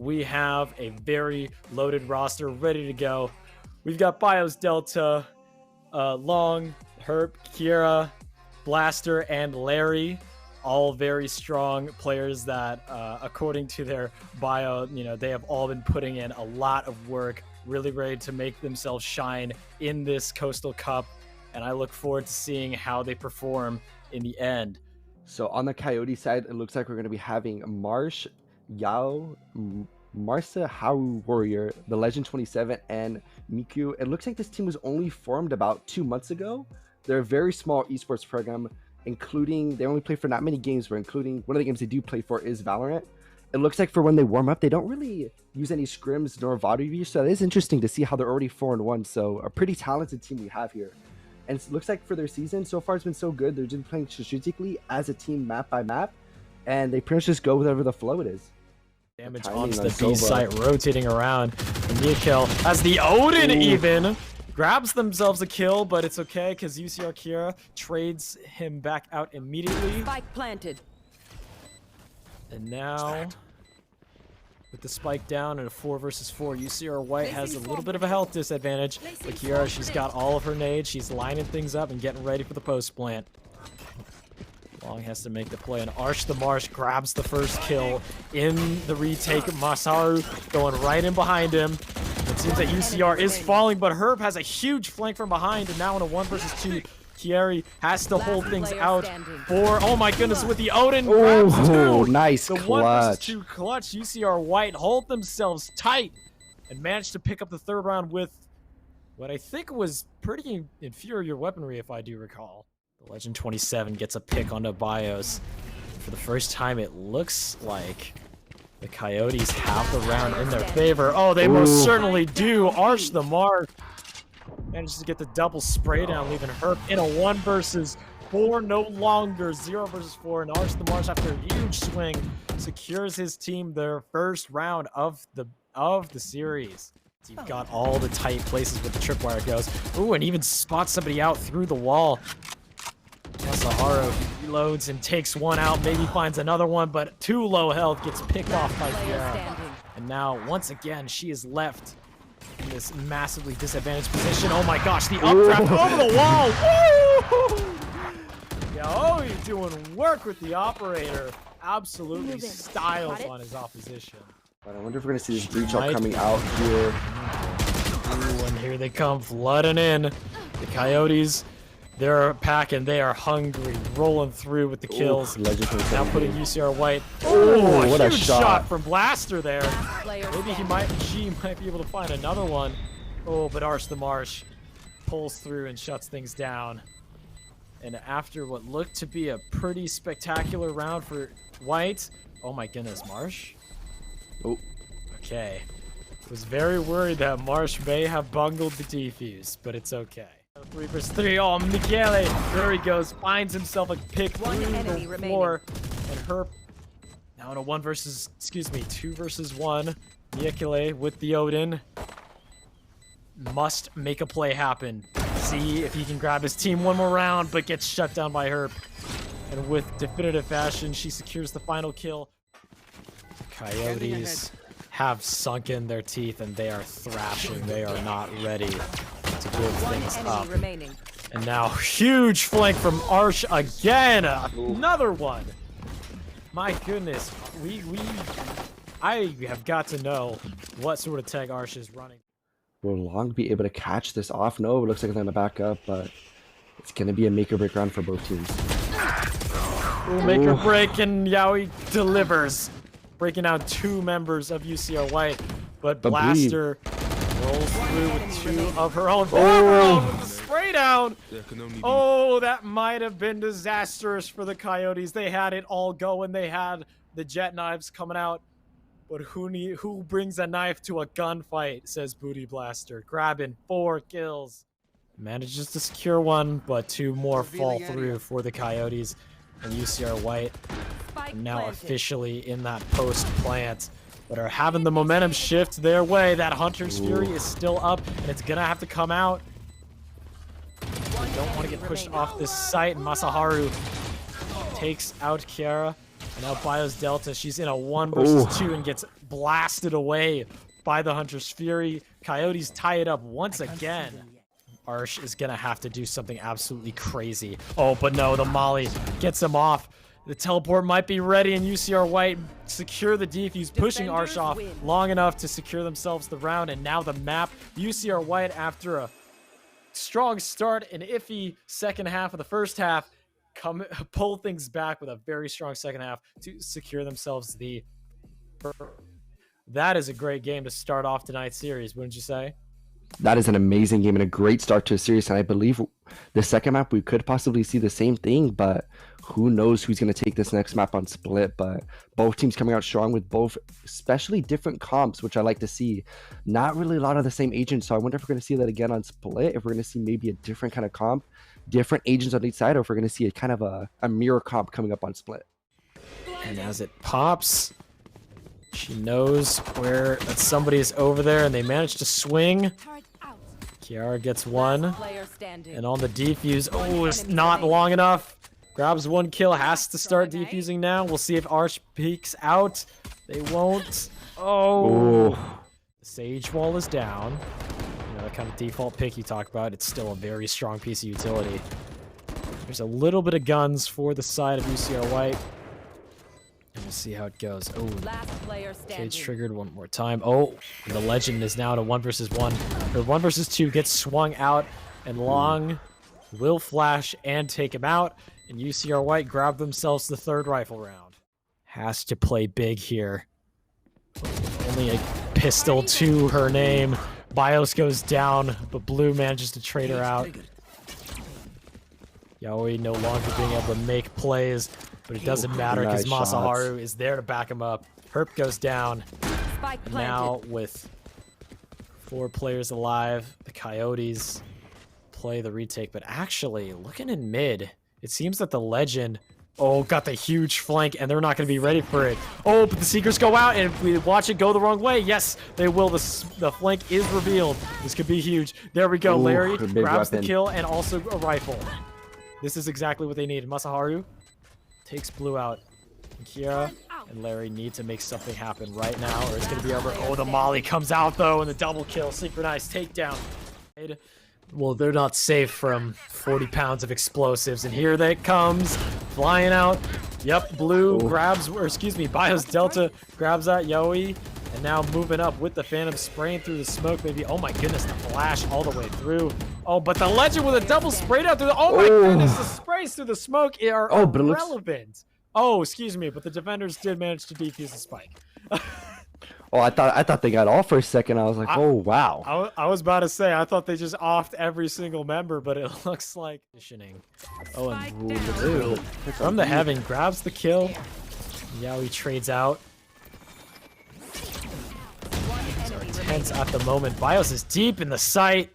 we have a very loaded roster ready to go. We've got Bios Delta, Long, Herb, Kira, Blaster, and Larry. All very strong players that, according to their bio, they have all been putting in a lot of work, really ready to make themselves shine in this Coastal Cup. And I look forward to seeing how they perform in the end. So on the Coyote side, it looks like we're going to be having Marsh, Yao, Marsa Haru Warrior, the Legend 27, and Miku. It looks like this team was only formed about 2 months ago. They're a very small esports program, including they only play for not many games, but including one of the games they do play for is Valorant. It looks like for when they warm up, they don't really use any scrims nor VOD reviews, so it is interesting to see how they're already 4-1. So a pretty talented team we have here. And it looks like for their season, so far it's been so good. They're just playing strategically as a team, map by map, and they pretty much just go whatever the flow it is. Damage onto the B site, rotating around. And Mikhail has the Odin even. Grabs themselves a kill, but it's okay because UCR Kira trades him back out immediately. Spike planted. And now, with the spike down and a 4 versus 4, UCR White has a little bit of a health disadvantage. But Kira, she's got all of her nades. She's lining things up and getting ready for the post plant. Long has to make the play, and Arsh the Marsh grabs the first kill in the retake. Masaru going right in behind him. It seems that UCR is falling, but Herb has a huge flank from behind, and now in a 1 versus 2, Kieri has to hold things out for, oh my goodness, with the Odin. Oh, nice clutch. The 1 versus 2 clutch. UCR White hold themselves tight and managed to pick up the 3rd round with what I think was pretty inferior weaponry, if I do recall. The Legend 27 gets a pick onto Bios. For the first time, it looks like the Coyotes have the round in their favor. Oh, they most certainly do. Arsh the Mark manages to get the double spray down, leaving Herb in a 1 versus 4, no longer 0 versus 4. And Arsh the Marsh, after a huge swing, secures his team their first round of the series. So you've got all the tight places where the tripwire goes. Ooh, and even spots somebody out through the wall. Masaharu reloads and takes one out, maybe finds another one, but 2 low health, gets picked off by Garrett. And now, once again, she is left in this massively disadvantaged position. Oh my gosh, the updraft over the wall! Woo! Yeah, you're doing work with the operator. Absolutely styles on his opposition. But I wonder if we're going to see this breach all coming out here. Ooh, and here they come, flooding in. The Coyotes, they're packing, they are hungry, rolling through with the kills. Now putting UCR White. Oh, what a huge shot from Blaster there. Maybe she might be able to find another one. Oh, but Arsh the Marsh pulls through and shuts things down. And after what looked to be a pretty spectacular round for White, oh my goodness, Marsh? Oh. Okay. Was very worried that Marsh may have bungled the defuse, but it's okay. 3 versus 3. Oh, Michele. There he goes. Finds himself a pick through the floor. And Herb now in a 2 versus 1. Michele with the Odin. Must make a play happen. See if he can grab his team one more round, but gets shut down by Herb. And with definitive fashion, she secures the final kill. Coyotes have sunken their teeth and they are thrashing. They are not ready to give things up. And now huge flank from Arsh again. Another one. My goodness. I have got to know what sort of tag Arsh is running. Will Long be able to catch this off? No, it looks like they're gonna back up, but it's gonna be a make or break round for both teams. We'll make or break, and Yaoi delivers, breaking out 2 members of UCR White, but Blaster rolls through with 2 of her own. With the spray down. Oh, that might have been disastrous for the Coyotes. They had it all going. They had the jet knives coming out. But who brings a knife to a gunfight, says Booty Blaster. Grabbing 4 kills. Manages to secure 1, but 2 more fall through for the Coyotes. And UCR White are now officially in that post plant, but are having the momentum shift their way. That Hunter's Fury is still up, and it's gonna have to come out. Don't want to get pushed off this site. Masaharu takes out Kiara. And now Bios Delta, she's in a 1 versus 2 and gets blasted away by the Hunter's Fury. Coyotes tie it up once again. Arsh is gonna have to do something absolutely crazy. Oh, but no, the Molly gets him off. The teleport might be ready, and UCR White secure the defuse, pushing Arsh off long enough to secure themselves the round, and now the map. UCR White, after a strong start, an iffy second half of the first half, pull things back with a very strong second half to secure themselves the... That is a great game to start off tonight's series, wouldn't you say? That is an amazing game and a great start to a series. And I believe the second map, we could possibly see the same thing, but who knows who's going to take this next map on Split. But both teams coming out strong with both, especially different comps, which I like to see. Not really a lot of the same agents. So I wonder if we're going to see that again on Split, if we're going to see maybe a different kind of comp, different agents on each side, or if we're going to see a kind of a mirror comp coming up on Split. And as it pops, she knows where that somebody is over there, and they manage to swing. Kiara gets one, and on the defuse, oh, it's not long enough. Grabs one kill, has to start defusing now. We'll see if Arsh peeks out. They won't. Oh, the Sage Wall is down. You know, that kind of default pick you talk about. It's still a very strong piece of utility. There's a little bit of guns for the side of UCR White. And we'll see how it goes. Oh, Cage triggered one more time. Oh, and the Legend is now to 1 versus 1. Or 1 versus 2 gets swung out, and Long will flash and take him out. And UCR White grab themselves the third rifle round. Has to play big here. Only a pistol to her name. BIOS goes down, but Blue manages to trade her out. Yaoi no longer being able to make plays, but it doesn't matter because Masaharu is there to back him up. Herp goes down. And now with 4 players alive, the Coyotes play the retake. But actually, looking in mid, it seems that the Legend, got the huge flank, and they're not going to be ready for it. Oh, but the Seekers go out, and if we watch it go the wrong way, yes, they will. The flank is revealed. This could be huge. There we go. Larry grabs the kill and also a rifle. This is exactly what they need. Masaharu takes Blue out. And Kiara and Larry need to make something happen right now, or it's going to be over. Oh, the Molly comes out, though, and the double kill. Synchronized takedown. Well, they're not safe from 40 pounds of explosives, and here that comes, flying out. Yep, Blue grabs, or excuse me, BIOS Delta grabs out Yaoi, and now moving up with the Phantom, spraying through the smoke, maybe. Oh my goodness, the flash all the way through. Oh, but the Legend with a double sprayed out through the, oh my goodness, the sprays through the smoke are irrelevant. Oh, excuse me, but the defenders did manage to defuse the spike. Oh, I thought they got off for a second. I was like, oh, wow. I was about to say, I thought they just offed every single member, but it looks like conditioning. Oh, and Blue from the Heaven grabs the kill. Yaoi trades out. Things are tense at the moment. BIOS is deep in the site.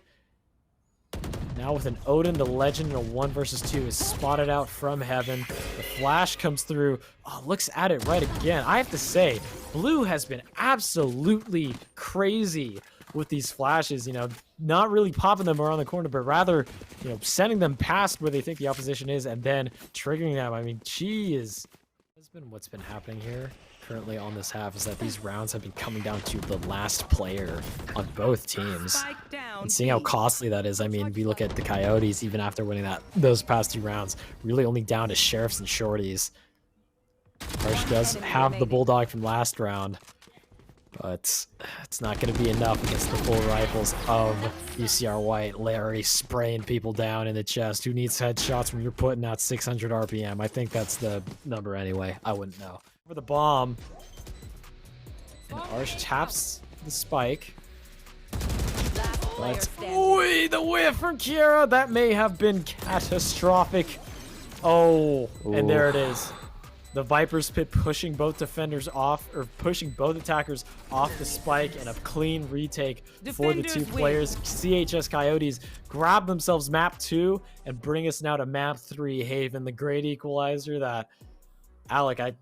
Now with an Odin, the Legend in a 1 versus 2 is spotted out from Heaven. The flash comes through. Oh, looks at it right again. I have to say, Blue has been absolutely crazy with these flashes, you know, not really popping them around the corner, but rather, you know, sending them past where they think the opposition is and then triggering them. I mean, what's been happening here currently on this half is that these rounds have been coming down to the last player on both teams. And seeing how costly that is, I mean, we look at the Coyotes, even after winning those past 2 rounds, really only down to Sheriffs and Shorties. Arsh does have the Bulldog from last round, but it's not going to be enough against the full rifles of UCR White. Larry spraying people down in the chest. Who needs headshots when you're putting out 600 RPM? I think that's the number anyway. I wouldn't know. For the bomb, and Arsh taps the spike. But, ooh, the whiff from Kiara, that may have been catastrophic. Oh, and there it is. The Viper's Pit pushing both defenders off, or pushing both attackers off the spike, and a clean retake for the 2 players. CHS Coyotes grab themselves map 2 and bring us now to map 3, Haven, the great equalizer that, Alec, I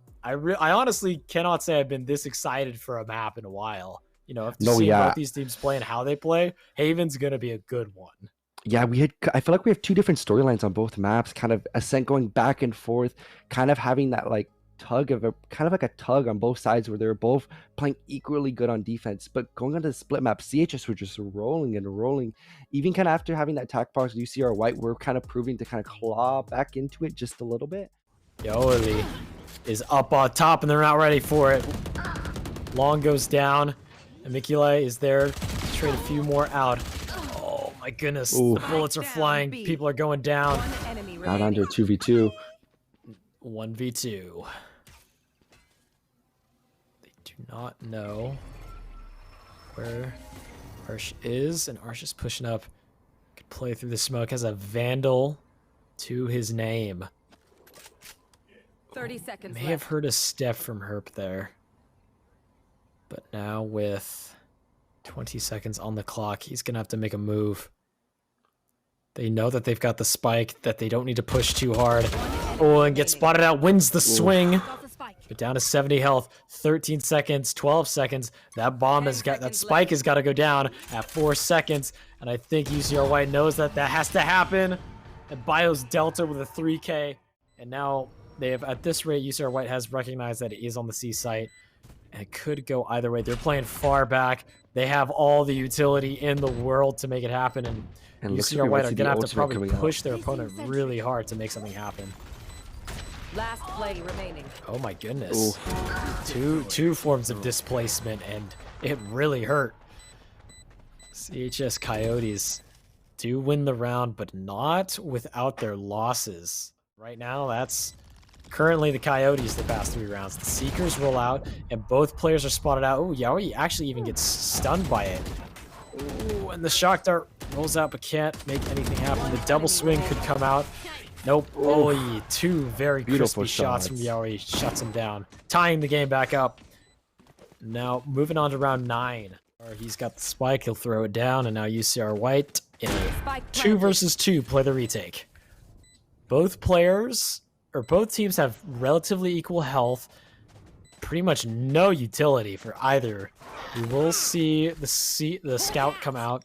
honestly cannot say I've been this excited for a map in a while. You know, after seeing both these teams play and how they play, Haven's going to be a good one. Yeah, I feel like we have 2 different storylines on both maps, kind of Ascent going back and forth, kind of having that like kind of like a tug on both sides where they were both playing equally good on defense. But going on to the split map, CHS were just rolling and rolling. Even kind of after having that attack box, UCR White were kind of proving to kind of claw back into it just a little bit. Yoeli is up on top, and they're not ready for it. Long goes down, and Mikula is there to trade a few more out. Oh my goodness, Ooh. the bullets are flying. People are going down. Out under 2v2. 1v2. They do not know where Arsh is, and Arsh is pushing up. Could play through the smoke, has a Vandal to his name. 30 seconds May left. have heard a step from Herp there. But now with 20 seconds on the clock, he's going to have to make a move. They know that they've got the spike, that they don't need to push too hard. Oh, and gets spotted out, wins the swing. But down to 70 health, 13 seconds, 12 seconds. That bomb has got, that spike has got to go down at 4 seconds. And I think UCR White knows that that has to happen. And Bios Delta with a 3K. And now they have, at this rate, UCR White has recognized that it is on the C site. And it could go either way. They're playing far back. They have all the utility in the world to make it happen. And UCR White are going to have to probably push their opponent really hard to make something happen. Last play remaining. Oh my goodness. Two forms of displacement, and it really hurt. CHS Coyotes do win the round, but not without their losses. Right now, that's currently the Coyotes the past 3 rounds. The Seekers roll out, and both players are spotted out. Oh, Yaoi actually even gets stunned by it. Ooh, and the shock dart rolls out, but can't make anything happen. The double swing could come out. Nope. Oh, 2 very crispy shots from Yaoi. Shuts him down. Tying the game back up. Now, moving on to round 9. He's got the spike. He'll throw it down, and now UCR White in a 2 versus 2 play the retake. Both players, or both teams have relatively equal health. Pretty much no utility for either. We will see the scout come out.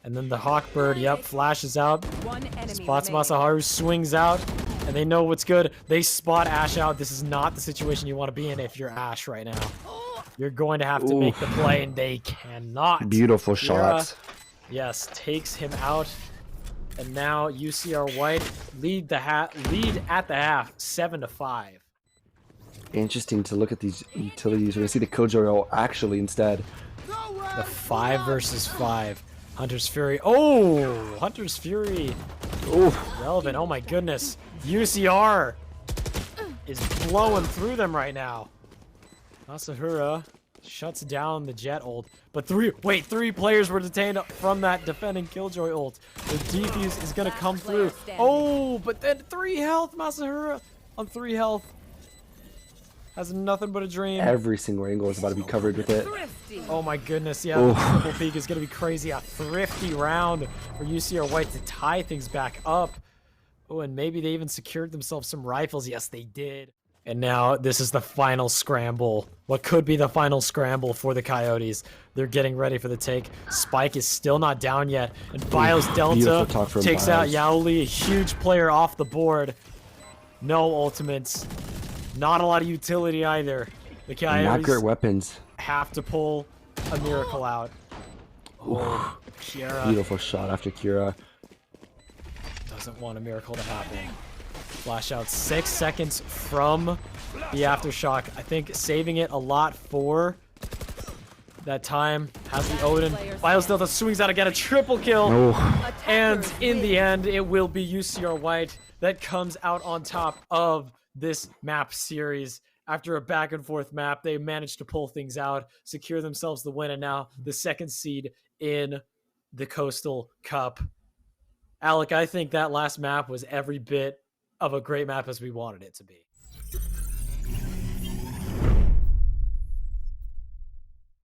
And then the Hawkbird, yep, flashes out. Spots Masaharu, swings out, and they know what's good. They spot Ash out. This is not the situation you want to be in if you're Ash right now. You're going to have to make the play, and they cannot. Beautiful shots. Yes, takes him out. And now UCR White lead at the half, 7-5. Interesting to look at these utilities. We're going to see the Killjoy actually instead. The 5 versus 5. Hunter's Fury. Oh, Hunter's Fury. Ooh. Relevant. Oh my goodness. UCR is blowing through them right now. Masahura shuts down the Jet ult. But 3 players were detained from that defending Killjoy ult. The defuse is going to come through. Oh, but then 3 health. Masahura on 3 health. Has nothing but a dream. Every single angle is about to be covered with it. Oh my goodness, yeah, the triple peak is going to be crazy. A thrifty round for UCR White to tie things back up. Oh, and maybe they even secured themselves some rifles. Yes, they did. And now this is the final scramble. What could be the final scramble for the Coyotes. They're getting ready for the take. Spike is still not down yet. And Bios Delta takes out Yaoli, a huge player off the board. No ultimates. Not a lot of utility either. The Coyotes not great weapons. have to pull a miracle out. Oh, Kira Beautiful shot after Kira. doesn't want a miracle to happen. Flash out 6 seconds from the aftershock. I think saving it a lot for that time. Has the Odin. Bios Delta swings out again, a triple kill. And in the end, it will be UCR White that comes out on top of this map series. After a back and forth map, they managed to pull things out, secure themselves the win, and now the 2nd seed in the Coastal Cup. Alec, I think that last map was every bit of a great map as we wanted it to be.